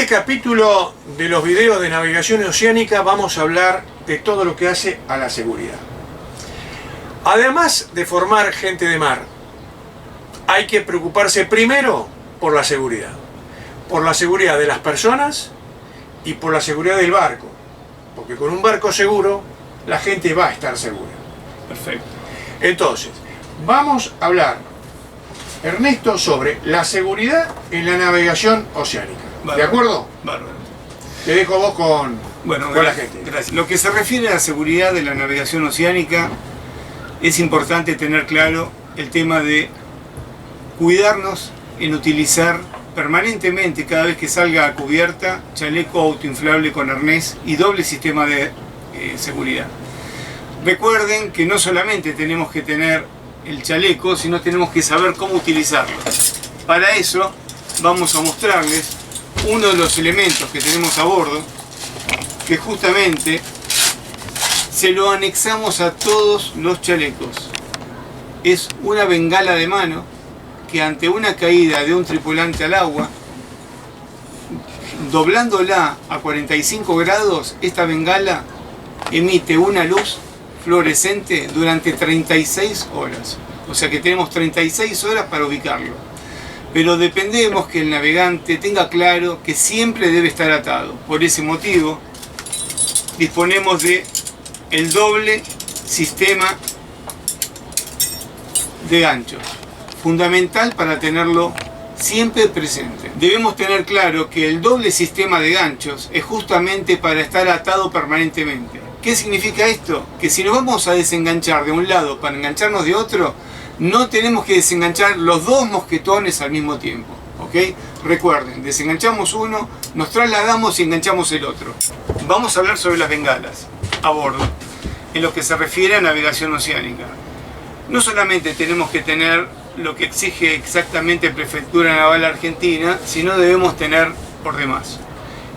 capítulo de los videos de navegación oceánica vamos a hablar de todo lo que hace a la seguridad. Además de formar gente de mar, hay que preocuparse primero por la seguridad. Por la seguridad de las personas y por la seguridad del barco. Porque con un barco seguro, la gente va a estar segura. Perfecto. Entonces, vamos a hablar, Ernesto, sobre la seguridad en la navegación oceánica. Bárbaro. ¿De acuerdo? Bárbaro. Te dejo vos con la gente. Gracias. Lo que se refiere a la seguridad de la navegación oceánica, es importante tener claro el tema de cuidarnos en utilizar permanentemente, cada vez que salga a cubierta, chaleco autoinflable con arnés y doble sistema de seguridad. Recuerden que no solamente tenemos que tener el chaleco, sino tenemos que saber cómo utilizarlo. Para eso vamos a mostrarles uno de los elementos que tenemos a bordo, que justamente se lo anexamos a todos los chalecos. Es una bengala de mano que ante una caída de un tripulante al agua, doblándola a 45 grados, esta bengala emite una luz fluorescente durante 36 horas. O sea que tenemos 36 horas para ubicarlo. Pero dependemos que el navegante tenga claro que siempre debe estar atado. Por ese motivo, disponemos de el doble sistema de ganchos. Fundamental para tenerlo siempre presente. Debemos tener claro que el doble sistema de ganchos es justamente para estar atado permanentemente. ¿Qué significa esto? Que si nos vamos a desenganchar de un lado para engancharnos de otro, no tenemos que desenganchar los dos mosquetones al mismo tiempo. ¿Ok? Recuerden, desenganchamos uno, nos trasladamos y enganchamos el otro. Vamos a hablar sobre las bengalas a bordo, en lo que se refiere a navegación oceánica. No solamente tenemos que tener lo que exige exactamente Prefectura Naval Argentina, sino debemos tener por demás.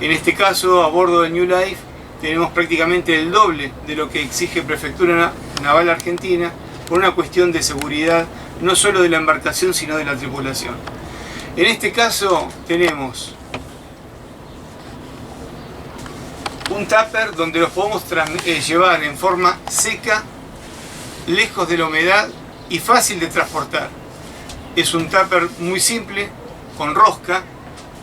En este caso, a bordo de New Life, tenemos prácticamente el doble de lo que exige Prefectura Naval Argentina, por una cuestión de seguridad, no solo de la embarcación, sino de la tripulación. En este caso, tenemos un tupper donde los podemos llevar en forma seca, lejos de la humedad y fácil de transportar. Es un tupper muy simple, con rosca,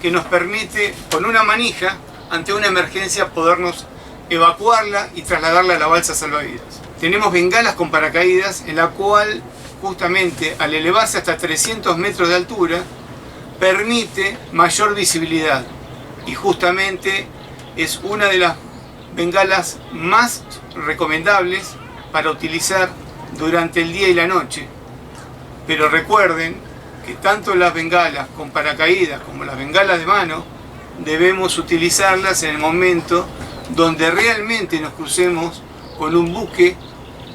que nos permite, con una manija, ante una emergencia, podernos evacuarla y trasladarla a la balsa salvavidas. Tenemos bengalas con paracaídas, en la cual, justamente, al elevarse hasta 300 metros de altura, permite mayor visibilidad. Y justamente es una de las bengalas más recomendables para utilizar durante el día y la noche. Pero recuerden que tanto las bengalas con paracaídas como las bengalas de mano debemos utilizarlas en el momento donde realmente nos crucemos con un buque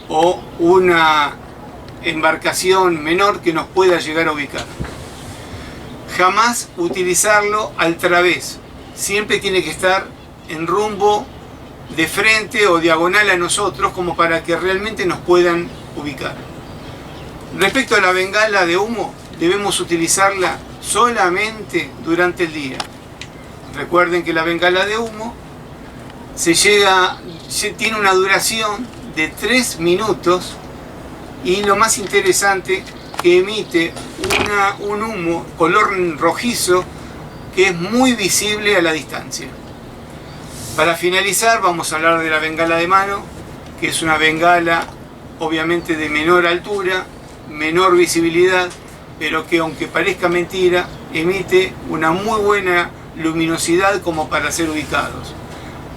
o una embarcación menor que nos pueda llegar a ubicar. Jamás utilizarlo al través, siempre tiene que estar en rumbo de frente o diagonal a nosotros, como para que realmente nos puedan ubicar. Respecto a la bengala de humo, debemos utilizarla solamente durante el día. Recuerden que la bengala de humo tiene una duración de 3 minutos y lo más interesante, que emite un humo color rojizo que es muy visible a la distancia. Para finalizar, vamos a hablar de la bengala de mano, que es una bengala obviamente de menor altura, menor visibilidad, pero que, aunque parezca mentira, emite una muy buena luminosidad como para ser ubicados.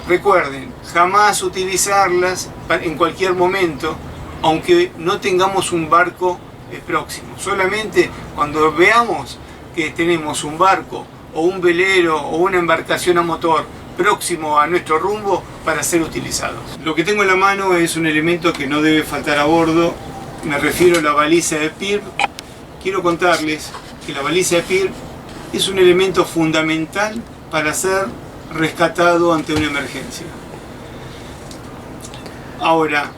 Recuerden, jamás utilizarlas en cualquier momento, aunque no tengamos un barco próximo. Solamente cuando veamos que tenemos un barco o un velero o una embarcación a motor próximo a nuestro rumbo, para ser utilizados. Lo que tengo en la mano es un elemento que no debe faltar a bordo. Me refiero a la baliza de PIRB. Quiero contarles que la baliza de PIRB es un elemento fundamental para ser rescatado ante una emergencia. Ahora,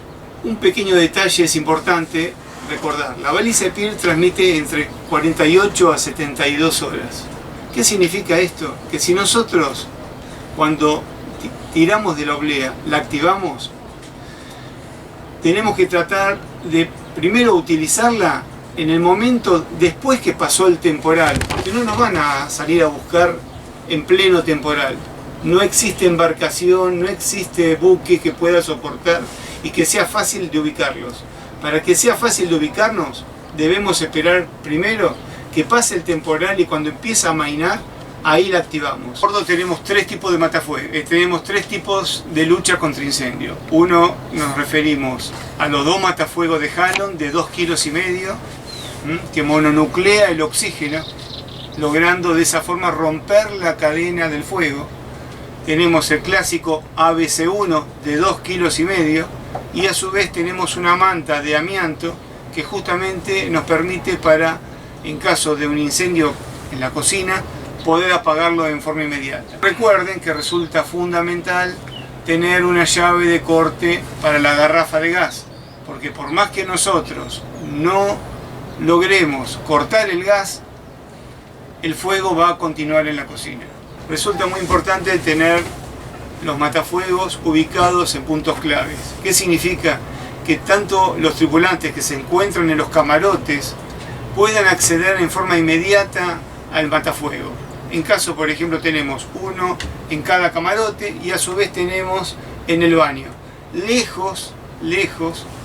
un pequeño detalle es importante recordar. La baliza de PIRB transmite entre 48 a 72 horas. ¿Qué significa esto? Que si nosotros, cuando tiramos de la oblea, la activamos, tenemos que tratar de primero utilizarla en el momento después que pasó el temporal, porque no nos van a salir a buscar en pleno temporal. No existe embarcación, no existe buque que pueda soportar y que sea fácil de ubicarlos. Para que sea fácil de ubicarnos, debemos esperar primero que pase el temporal, y cuando empieza a amainar, ahí la activamos. A bordo tenemos tres tipos de matafuego, tenemos tres tipos de lucha contra incendio. Uno, nos referimos a los dos matafuegos de Halon de 2,5 kilos, que mononuclea el oxígeno, logrando de esa forma romper la cadena del fuego. Tenemos el clásico ABC-1 de 2,5 kilos, y a su vez tenemos una manta de amianto que justamente nos permite, para, en caso de un incendio en la cocina, poder apagarlo en forma inmediata. Recuerden que resulta fundamental tener una llave de corte para la garrafa de gas, porque por más que nosotros no logremos cortar el gas, el fuego va a continuar en la cocina. Resulta muy importante tener los matafuegos ubicados en puntos claves. ¿Qué significa? Que tanto los tripulantes que se encuentran en los camarotes puedan acceder en forma inmediata al matafuego. En caso, por ejemplo, tenemos uno en cada camarote, y a su vez tenemos en el baño, lejos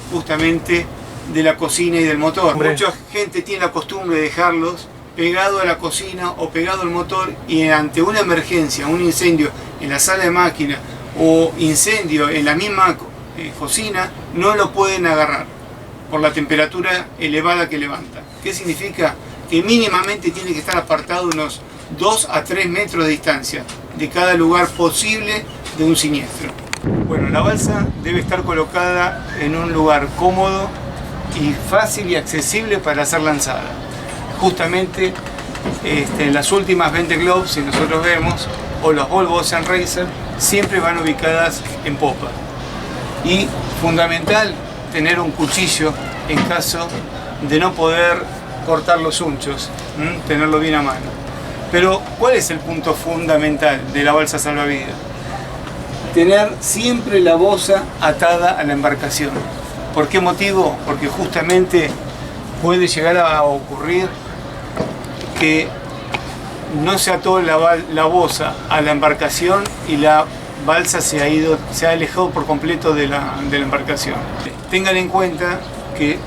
justamente de la cocina y del motor. Mucha gente tiene la costumbre de dejarlos pegado a la cocina o pegado al motor, y ante una emergencia, un incendio en la sala de máquina o incendio en la misma cocina, no lo pueden agarrar por la temperatura elevada que levanta. ¿Qué significa? Que mínimamente tiene que estar apartado unos 2 a 3 metros de distancia de cada lugar posible de un siniestro. Bueno, la balsa debe estar colocada en un lugar cómodo y fácil y accesible para ser lanzada. Justamente en las últimas 20 Globes, si nosotros vemos, o los Volvo Ocean Racer, siempre van ubicadas en popa. Y fundamental tener un cuchillo en caso de no poder cortar los unchos, tenerlo bien a mano. Pero ¿cuál es el punto fundamental de la balsa salvavidas? Tener siempre la boza atada a la embarcación. ¿Por qué motivo? Porque justamente puede llegar a ocurrir que no se ató la boza a la embarcación y la balsa se ha alejado por completo de la embarcación. Tengan en cuenta que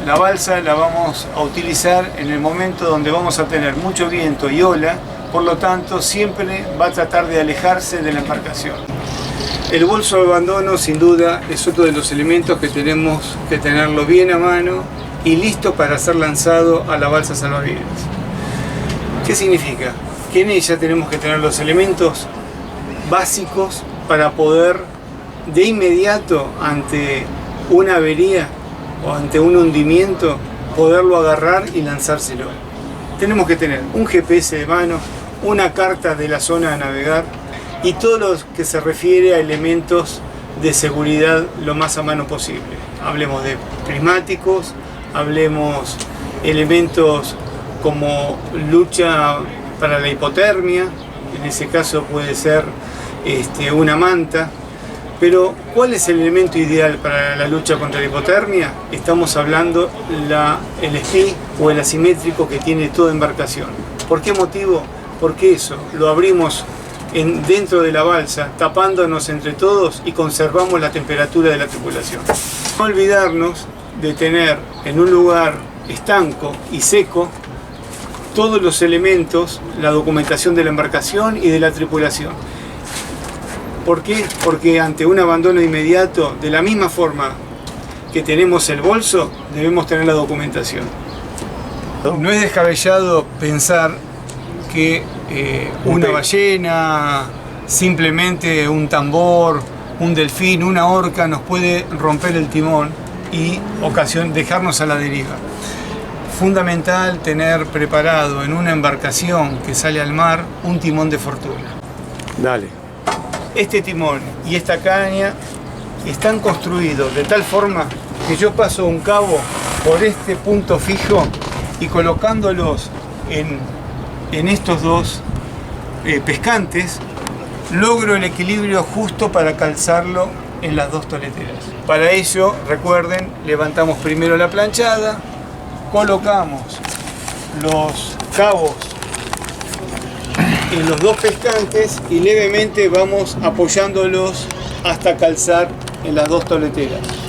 la balsa la vamos a utilizar en el momento donde vamos a tener mucho viento y ola, por lo tanto siempre va a tratar de alejarse de la embarcación. El bolso de abandono, sin duda, es otro de los elementos que tenemos que tenerlo bien a mano y listo para ser lanzado a la balsa salvavidas. ¿Qué significa? Que en ella tenemos que tener los elementos básicos para poder de inmediato, ante una avería o ante un hundimiento, poderlo agarrar y lanzárselo. Tenemos que tener un GPS de mano, una carta de la zona a navegar y todo lo que se refiere a elementos de seguridad lo más a mano posible. Hablemos de prismáticos, hablemos elementos como lucha para la hipotermia, en ese caso puede ser una manta. Pero ¿cuál es el elemento ideal para la lucha contra la hipotermia? Estamos hablando el esquí o el asimétrico que tiene toda embarcación. ¿Por qué motivo? Porque eso lo abrimos dentro de la balsa, tapándonos entre todos, y conservamos la temperatura de la tripulación. No olvidarnos de tener en un lugar estanco y seco todos los elementos, la documentación de la embarcación y de la tripulación. ¿Por qué? Porque ante un abandono inmediato, de la misma forma que tenemos el bolso, debemos tener la documentación. No es descabellado pensar que una ballena, simplemente un tambor, un delfín, una orca nos puede romper el timón y dejarnos a la deriva. Fundamental tener preparado en una embarcación que sale al mar un timón de fortuna. Dale. Este timón y esta caña están construidos de tal forma que yo paso un cabo por este punto fijo y colocándolos en estos dos pescantes, logro el equilibrio justo para calzarlo en las dos toleteras. Para ello, recuerden, levantamos primero la planchada, colocamos los cabos en los dos pescantes y levemente vamos apoyándolos hasta calzar en las dos toleteras.